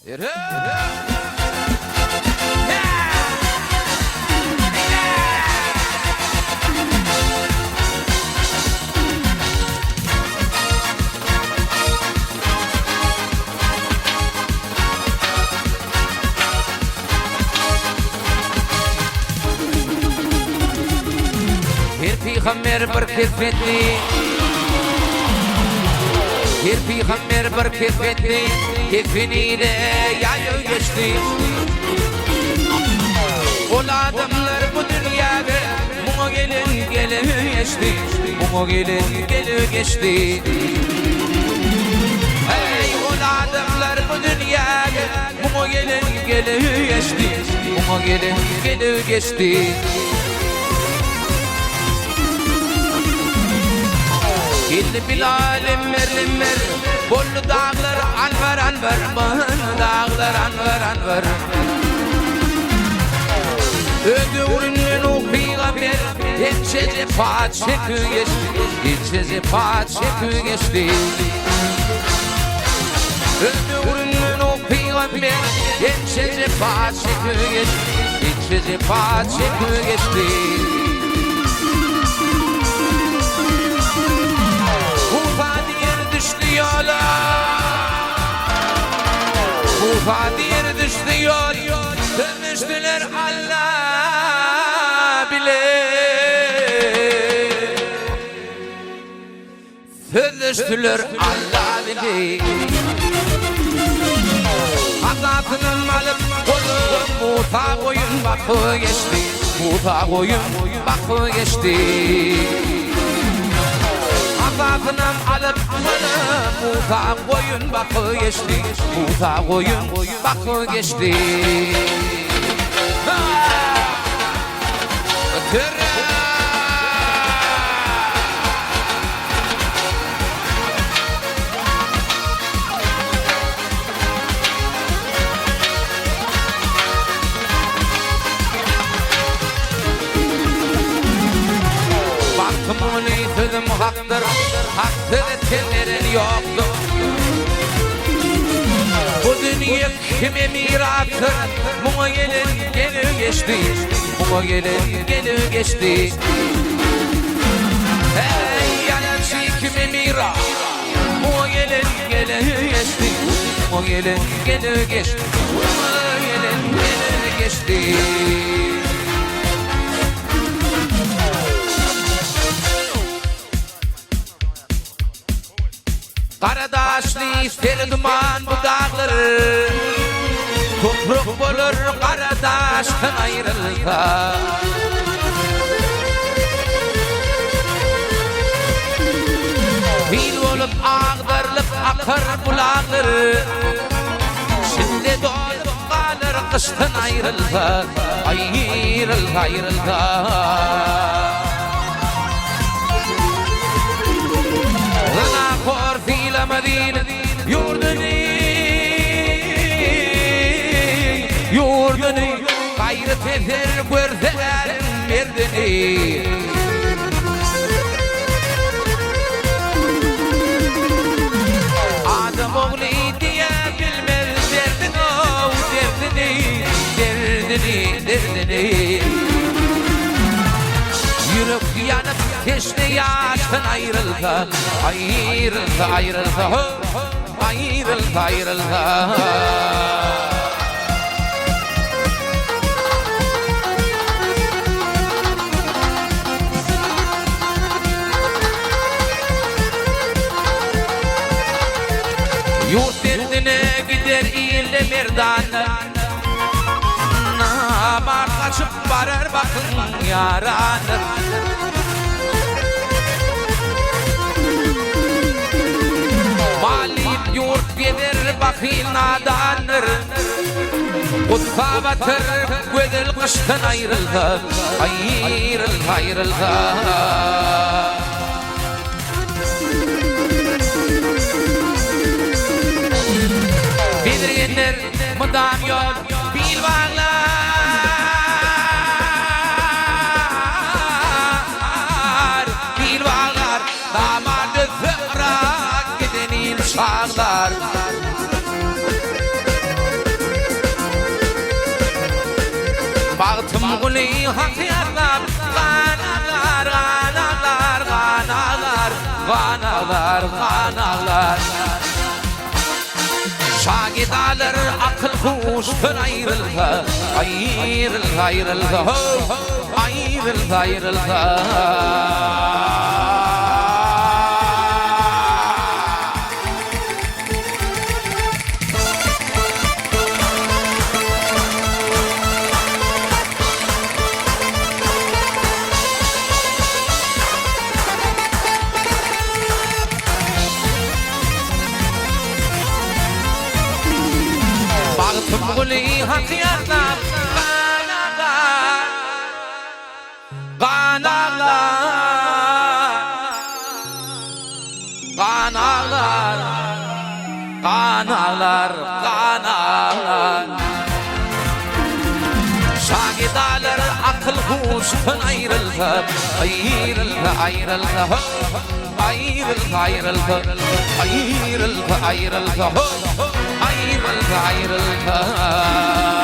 Yürü! Bir peygamber bir kesbetli, bir peygamber bir kesbetli, kesbiniyle yayı geçti. Ol adamlar bu dünyada muğa gelin geçti, muğa gelin geçti. Hey ol adamlar bu dünyada muğa gelin geçti, muğa gelin geçti. İlli bilalim merlimmer, bollu dağlar anvar anvar, dağlar anvar anvar. Ödü ürünün o peygamber, geçici paç çekü geçti, geçici paç çekü geçti. Ödü ürünün o peygamber, geçici paç çekü geçti, geçici paç çekü geçti. Ufadir düştü yol, dönüştüler Allah bile. Dönüştüler Allah bile. Azatının alıp kolum, muta koyun bakı geçti, muta koyun bakı geçti. Azatınım alıp bana muta koyun bakı geçti, muta koyun bakı geçti. Baktım onu sözüm haktır, haktır etkenlerin yoktur. Bu dünya kime miraktır, muğa gelin geçti, muğa gelin geçti. Hey yalancı kime mirak, muğa gelin geçti, muğa gelin geçti, muğa gelin geçti. Karadaşlı ister duman bu dağları, topruk olur karadaştan ayrılsa. Bil olup ağdırlıp akar bulağları, şimdi dolup kalır kıştan ayrılsa, ayrılsa. Fila Medine yurdunu gayret eder görserim merdini. Adam oğlu diye bilmez derdini. Yürüp yanıp keşke yaştan ayrılsa, ayrılsa. Yurt derdine gider iyile merdanı, ama kaçıp varar bakın yaranı. Malip yurt gelir bakil nadanır, kutsa batır gödel kıştan ayrılsa, ayrılsa. Bilirler mıdam yol bilvanlar, damadı fıkra gidenin şahlar. Guli hakiyatlar Ganalar, ganalar, ganalar Ganalar, ganalar Şagidalar akıl kuştur ayrıldı Ayrıldı, ayrıldı Ayrıldı, ayrıldı Guli hakiyatlar Ganalar Ganalar Ganalar Ganalar Ganalar Şagidalar akıl huştan ayrıldı Ayrıldı, ayrıldı Ayrıldı, ayrıldı Ayrıldı, ayrıldı Ayrıldı, ayrıldı